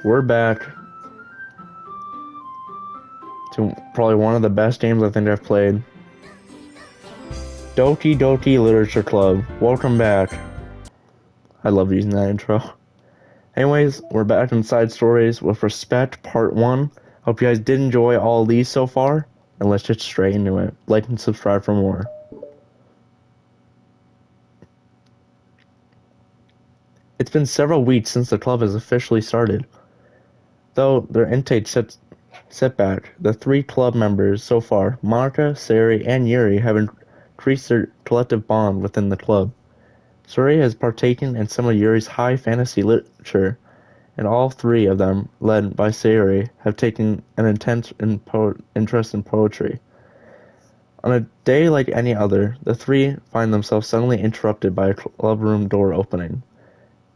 We're back to probably one of the best games I think I've played. Doki Doki Literature Club. Welcome back. I love using that intro. Anyways, we're back in Side Stories with Respect Part 1. Hope you guys did enjoy all these so far, and let's get straight into it. Like and subscribe for more. It's been several weeks since the club has officially started. Though their intake setback, the 3 club members so far, Monica, Sari, and Yuri, have increased their collective bond within the club. Sari has partaken in some of Yuri's high fantasy literature, and all 3 of them, led by Sari, have taken an intense interest in poetry. On a day like any other, the 3 find themselves suddenly interrupted by a club room door opening.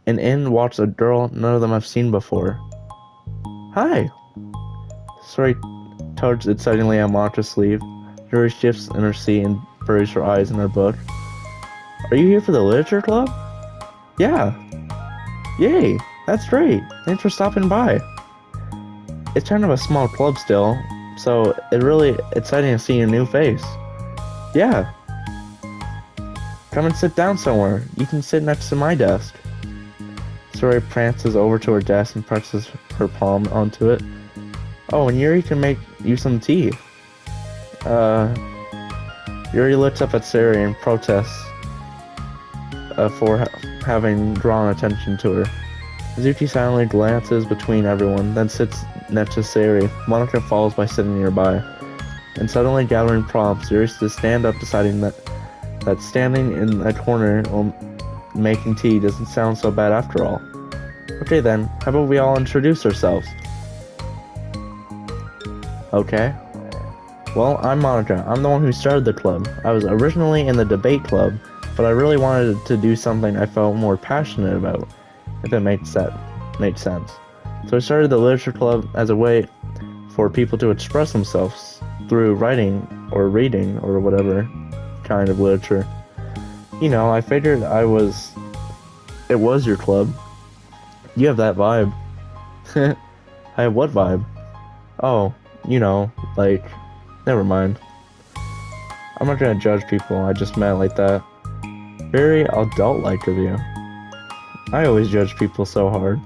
And in walks a girl none of them have seen before. Hi! Sari tugs excitingly at Monica's sleeve. Yuri shifts in her seat and buries her eyes in her book. Are you here for the literature club? Yeah. Yay! That's great. Thanks for stopping by. It's kind of a small club still, so it's really exciting to see your new face. Yeah. Come and sit down somewhere. You can sit next to my desk. Sari prances over to her desk and presses her palm onto it. Oh, and Yuri can make you some tea. Yuri looks up at Sari and protests for having drawn attention to her. Mizuki silently glances between everyone, then sits next to Sari. Monica follows by sitting nearby. And suddenly gathering prompts, Yuri to stand up, deciding that standing in a corner while making tea doesn't sound so bad after all. Okay then, how about we all introduce ourselves? Okay. Well, I'm Monica. I'm the one who started the club. I was originally in the debate club, but I really wanted to do something I felt more passionate about, if it makes sense. So I started the literature club as a way for people to express themselves through writing or reading or whatever kind of literature. You know, I figured it was your club. You have that vibe. I have what vibe? Oh, you know, like, never mind. I'm not gonna judge people, I just meant like that. Very adult-like of you. I always judge people so hard.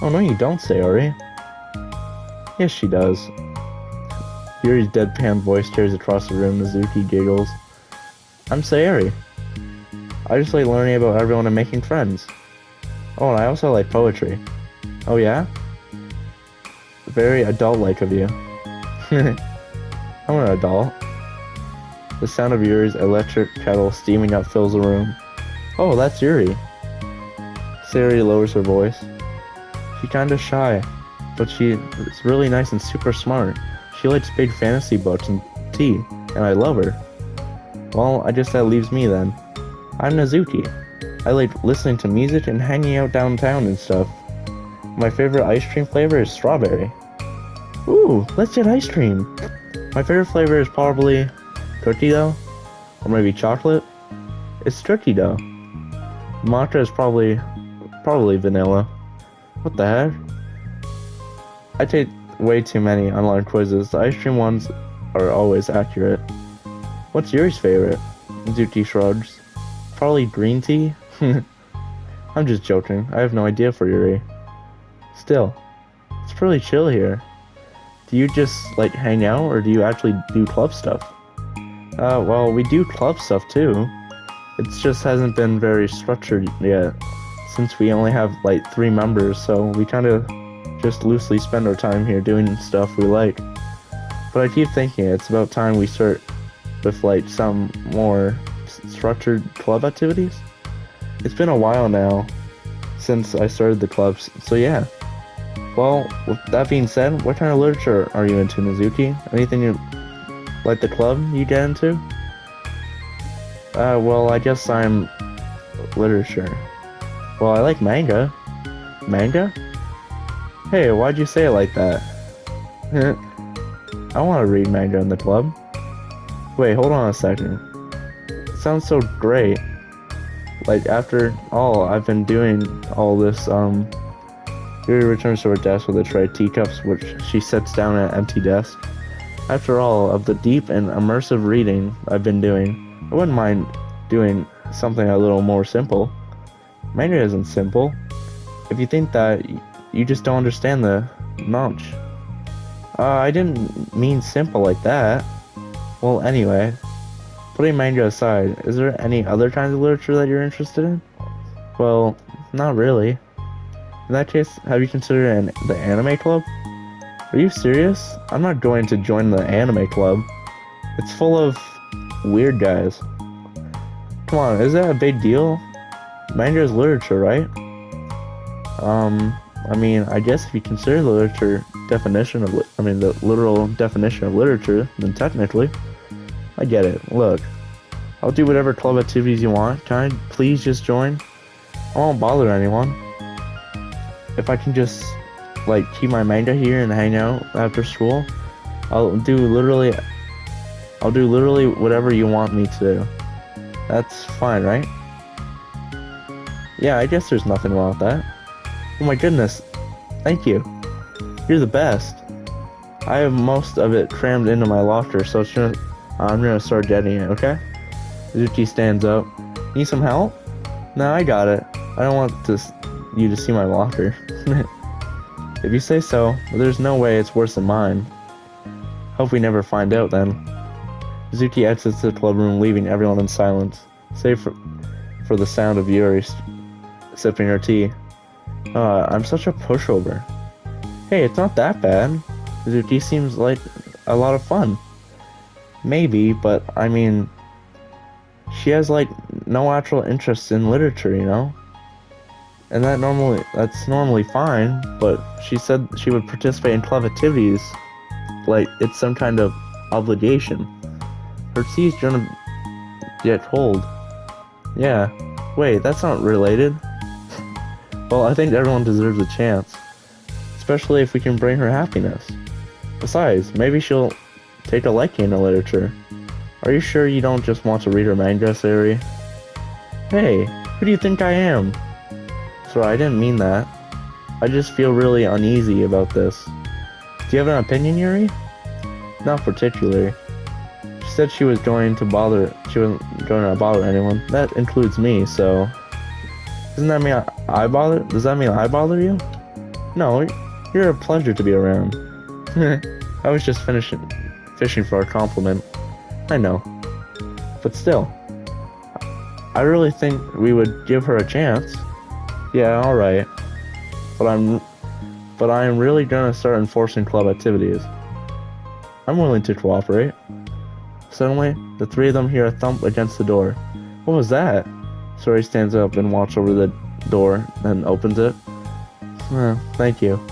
Oh no you don't, Sayori. Yes she does. Yuri's deadpan voice tears across the room. Mizuki giggles. I'm Sayori. I just like learning about everyone and making friends. Oh, and I also like poetry. Oh yeah? Very adult-like of you. I'm an adult. The sound of Yuri's electric kettle steaming up fills the room. Oh, that's Yuri. Sari lowers her voice. She's kinda shy, but she's really nice and super smart. She likes big fantasy books and tea, and I love her. Well, I guess that leaves me then. I'm Nazuki. I like listening to music and hanging out downtown and stuff. My favorite ice cream flavor is strawberry. Ooh, let's get ice cream. My favorite flavor is probably cookie dough, or maybe chocolate. It's cookie dough. Matcha is probably vanilla. What the heck? I take way too many online quizzes. The ice cream ones are always accurate. What's Yuri's favorite? Zuki shrugs. Probably green tea? I'm just joking. I have no idea for Yuri. Still, it's pretty chill here. Do you just, like, hang out, or do you actually do club stuff? Well, we do club stuff too. It just hasn't been very structured yet, since we only have, like, 3 members, so we kinda just loosely spend our time here doing stuff we like. But I keep thinking it's about time we start with, like, some more structured club activities. It's been a while now since I started the clubs, so yeah. Well, with that being said, what kind of literature are you into, Mizuki? Anything you like the club you get into? Well, I guess I'm literature. Well, I like manga. Manga? Hey, why'd you say it like that? I want to read manga in the club. Wait, hold on a second. It sounds so great. Like, after all, I've been doing all this, Yuri returns to her desk with a tray of teacups, which she sets down at an empty desk. After all of the deep and immersive reading I've been doing, I wouldn't mind doing something a little more simple. Manga isn't simple. If you think that, you just don't understand the nonch. I didn't mean simple like that. Well, anyway, putting manga aside, is there any other kinds of literature that you're interested in? Well, not really. In that case, have you considered the anime club? Are you serious? I'm not going to join the anime club. It's full of weird guys. Come on, is that a big deal? Manga is literature, right? I mean, I guess if you consider the literature definition of, the literal definition of literature, then technically, I get it. Look, I'll do whatever club activities you want. Can I please just join? I won't bother anyone. If I can just, keep my manga here and hang out after school, I'll do literally whatever you want me to do. That's fine, right? Yeah, I guess there's nothing wrong with that. Oh my goodness, thank you. You're the best. I have most of it crammed into my locker, so I'm gonna start getting it, okay? Zuki stands up. Need some help? No, I got it. I don't want you to see my locker. If you say so, but there's no way it's worse than mine. Hope we never find out then. Zuki exits the club room, leaving everyone in silence, save for the sound of Yuri sipping her tea. I'm such a pushover. Hey, it's not that bad. Zuki seems like a lot of fun. Maybe, but I mean, she has no actual interest in literature, you know? And that's normally fine, but she said she would participate in club activities like it's some kind of obligation. Her tea's gonna get cold. Yeah, wait, that's not related. Well, I think everyone deserves a chance, especially if we can bring her happiness. Besides, maybe she'll take a liking to literature. Are you sure you don't just want to read her manga, Sari? Hey, who do you think I am? Sorry, I didn't mean that. I just feel really uneasy about this. Do you have an opinion, Yuri? Not particularly. She said she wasn't going to bother anyone. That includes me, so... Doesn't that mean I bother? Does that mean I bother you? No, you're a pleasure to be around. I was just fishing for a compliment. I know. But still, I really think we would give her a chance. Yeah, alright. But I'm really gonna start enforcing club activities. I'm willing to cooperate. Suddenly, the three of them hear a thump against the door. What was that? Sori stands up and walks over the door, then opens it. Thank you.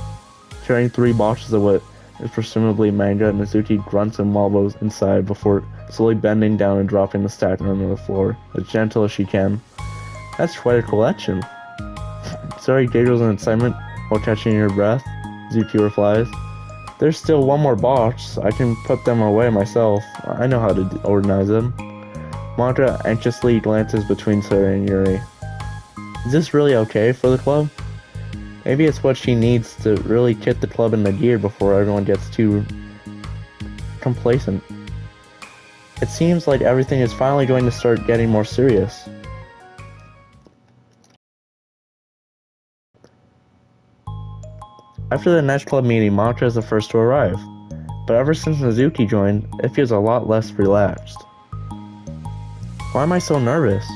Carrying 3 boxes of what is presumably manga, Mizuki grunts and wobbles inside before slowly bending down and dropping the stack onto the floor, as gentle as she can. That's quite a collection. Sori giggles in excitement while catching her breath. Zuki replies, There's still one more box. I can put them away myself. I know how to organize them. Monika anxiously glances between Sori and Yuri. Is this really okay for the club? Maybe it's what she needs to really kick the club into gear before everyone gets too complacent. It seems like everything is finally going to start getting more serious. After the next club meeting, Monika is the first to arrive. But ever since Mizuki joined, it feels a lot less relaxed. Why am I so nervous?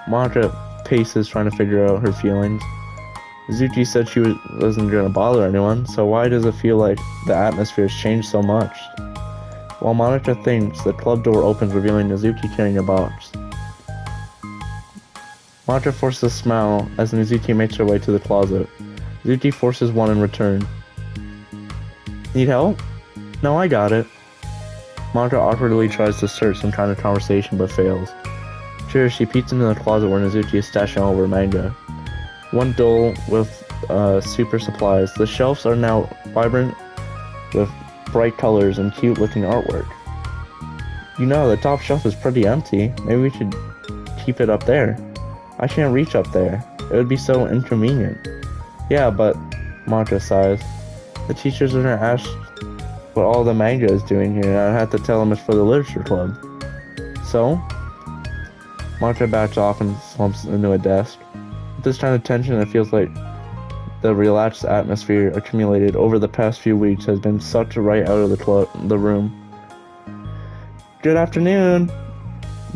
Monika paces, trying to figure out her feelings. Mizuki said she wasn't going to bother anyone, so why does it feel like the atmosphere has changed so much? While Monika thinks, the club door opens, revealing Mizuki carrying a box. Monika forces a smile as Mizuki makes her way to the closet. Mizuki forces one in return. Need help? No, I got it. Monika awkwardly tries to start some kind of conversation but fails. Sure, she peeks into the closet where Mizuki is stashing all of her manga. One dull with super supplies. The shelves are now vibrant with bright colors and cute looking artwork. You know, the top shelf is pretty empty. Maybe we should keep it up there. I can't reach up there. It would be so inconvenient. Yeah, but Mantra sighs. The teachers are gonna ask what all the manga is doing here, and I have to tell them it's for the literature club. So, Mantra backs off and slumps into a desk. With this kind of tension, it feels like the relaxed atmosphere accumulated over the past few weeks has been sucked right out of the room. Good afternoon!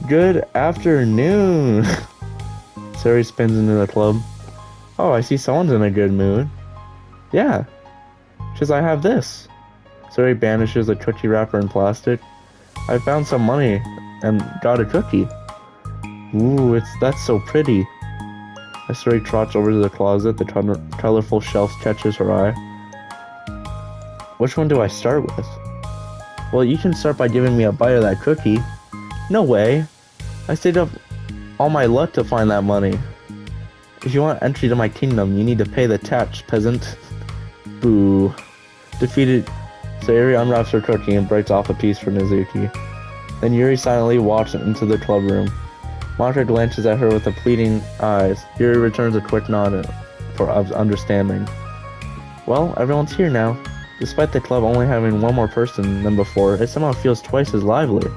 Good afternoon! Sari spins into the club. Oh, I see someone's in a good mood. Yeah, because I have this. Sari banishes a cookie wrapper in plastic. I found some money and got a cookie. Ooh, that's so pretty. As Sari trots over to the closet, the colorful shelf catches her eye. Which one do I start with? Well, you can start by giving me a bite of that cookie. No way. I stayed up all my luck to find that money. If you want entry to my kingdom, you need to pay the tax, peasant. Boo. Defeated, Sayuri unwraps her cookie and breaks off a piece for Mizuki. Then Yuri silently walks into the club room. Mantra glances at her with pleading eyes. Yuri returns a quick nod of understanding. Well, everyone's here now. Despite the club only having one more person than before, it somehow feels twice as lively.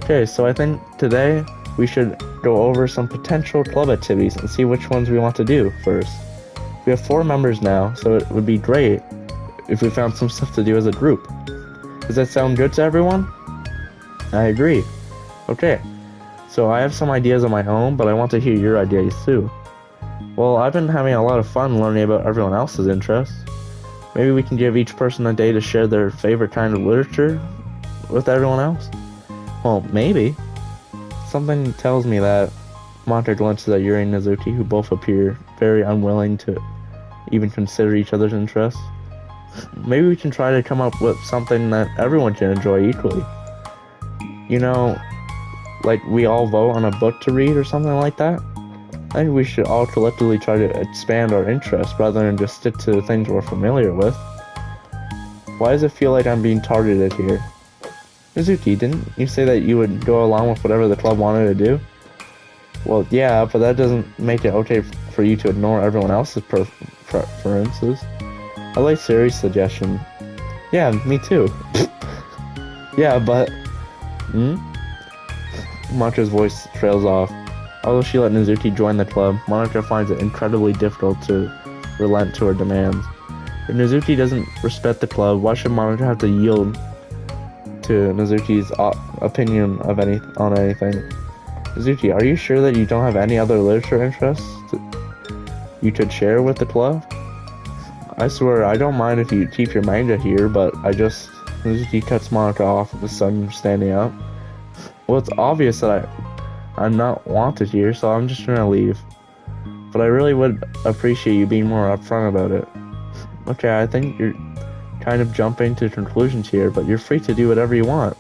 Okay, so I think today we should go over some potential club activities and see which ones we want to do first. We have 4 members now, so it would be great if we found some stuff to do as a group. Does that sound good to everyone? I agree. Okay, so I have some ideas of my own, but I want to hear your ideas too. Well, I've been having a lot of fun learning about everyone else's interests. Maybe we can give each person a day to share their favorite kind of literature with everyone else? Well, maybe. Something tells me that. Mantra glances at Yuri and Mizuki, who both appear very unwilling to even consider each other's interests. Maybe we can try to come up with something that everyone can enjoy equally. You know, like we all vote on a book to read or something like that? I think we should all collectively try to expand our interests rather than just stick to things we're familiar with. Why does it feel like I'm being targeted here? Mizuki, didn't you say that you would go along with whatever the club wanted to do? Well, yeah, but that doesn't make it okay for you to ignore everyone else's preferences. I like Sari's suggestion. Yeah, me too. Yeah, but... Mantra's voice trails off. Although she let Mizuki join the club, Mantra finds it incredibly difficult to relent to her demands. If Mizuki doesn't respect the club, why should Mantra have to yield to Mizuki's opinion of on anything? Mizuki, are you sure that you don't have any other literature interests you could share with the club? I swear, I don't mind if you keep your manga here, but Mizuki cuts Mantra off with the sun standing up. Well, it's obvious that I'm not wanted here, so I'm just gonna leave. But I really would appreciate you being more upfront about it. Okay, I think you're kind of jumping to conclusions here, but you're free to do whatever you want.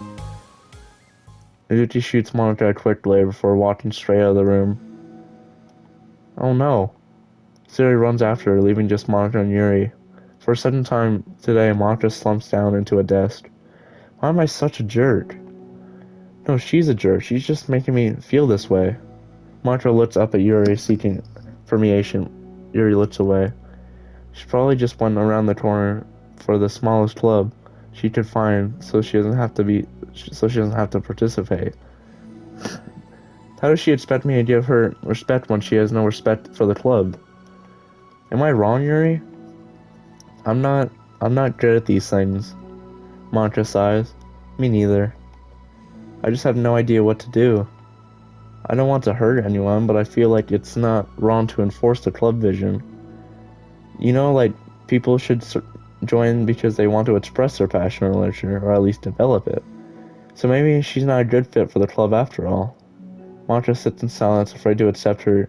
Mizuki shoots Mantra a quick glare before walking straight out of the room. Oh no. Siri runs after her, leaving just Mantra and Yuri. For a second time today, Mantra slumps down into a desk. Why am I such a jerk? No, she's a jerk. She's just making me feel this way. Mantra looks up at Yuri, seeking affirmation. Yuri looks away. She probably just went around the corner for the smallest club she could find, so she doesn't have to participate. How does she expect me to give her respect when she has no respect for the club? Am I wrong, Yuri? I'm not good at these things. Mantra sighs. Me neither. I just have no idea what to do. I don't want to hurt anyone, but I feel like it's not wrong to enforce the club vision. You know, like, people should join because they want to express their passion in literature, or at least develop it. So maybe she's not a good fit for the club after all. Mantra sits in silence, afraid to accept her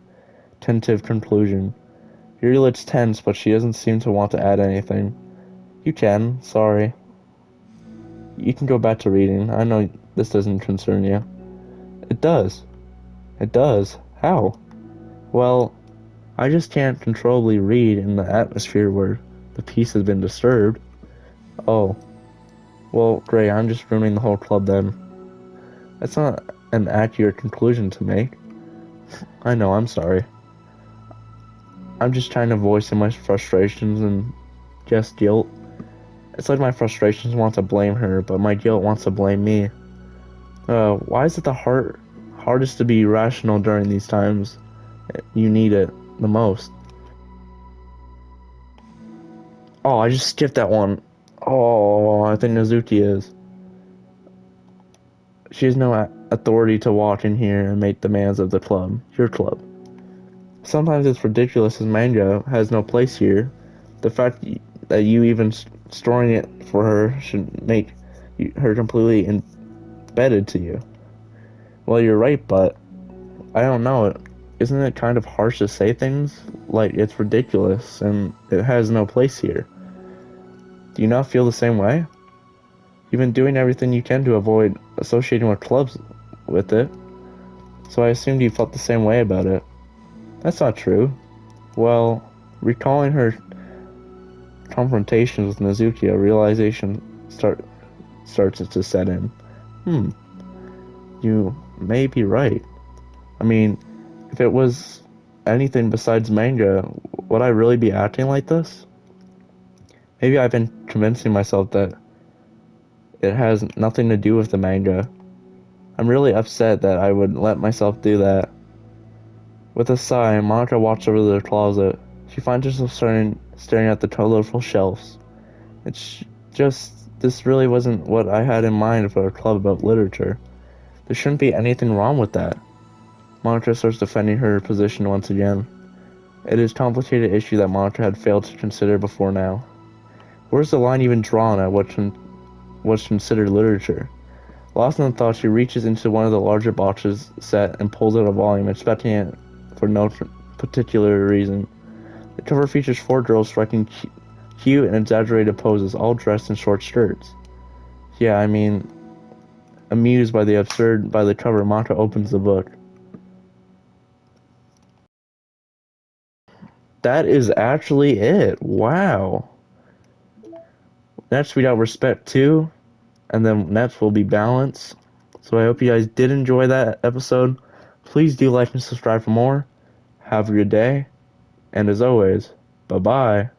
tentative conclusion. Yuri looks tense, but she doesn't seem to want to add anything. You can, sorry. You can go back to reading. I know this doesn't concern you. It does. It does. How? Well, I just can't controllably read in the atmosphere where the peace has been disturbed. Oh. Well, great, I'm just ruining the whole club then. That's not an accurate conclusion to make. I know, I'm sorry. I'm just trying to voice my frustrations and just guilt. It's like my frustrations want to blame her, but my guilt wants to blame me. Why is it hardest to be rational during these times? You need it the most. Oh, I just skipped that one. Oh, I think Nazuki is. She has no authority to walk in here and make demands of the club, your club. Sometimes it's ridiculous as manga has no place here. The fact that you even storing it for her should make her completely embedded to you. Well, you're right, but I don't know. Isn't it kind of harsh to say things like it's ridiculous and it has no place here? Do you not feel the same way? You've been doing everything you can to avoid associating with clubs with it, so I assumed you felt the same way about it. That's not true. Well, recalling her confrontations with Nazuki, a realization starts to set in. Hmm, you may be right. I mean, if it was anything besides manga, would I really be acting like this? Maybe I've been convincing myself that it has nothing to do with the manga. I'm really upset that I would let myself do that. With a sigh, Monica walks over to the closet. She finds herself staring at the colorful shelves. It's just, this really wasn't what I had in mind for a club about literature. There shouldn't be anything wrong with that. Monica starts defending her position once again. It is a complicated issue that Monica had failed to consider before now. Where's the line even drawn at what's considered literature? Lost in thought, she reaches into one of the larger boxes set and pulls out a volume, expecting it for no particular reason. The cover features four girls striking cute and exaggerated poses, all dressed in short skirts. Yeah, I mean, amused by the absurd by the cover, Monica opens the book. That is actually it. Wow. Next we got Respect 2, and then next will be Balance. So I hope you guys did enjoy that episode. Please do like and subscribe for more. Have a good day, and as always, bye-bye.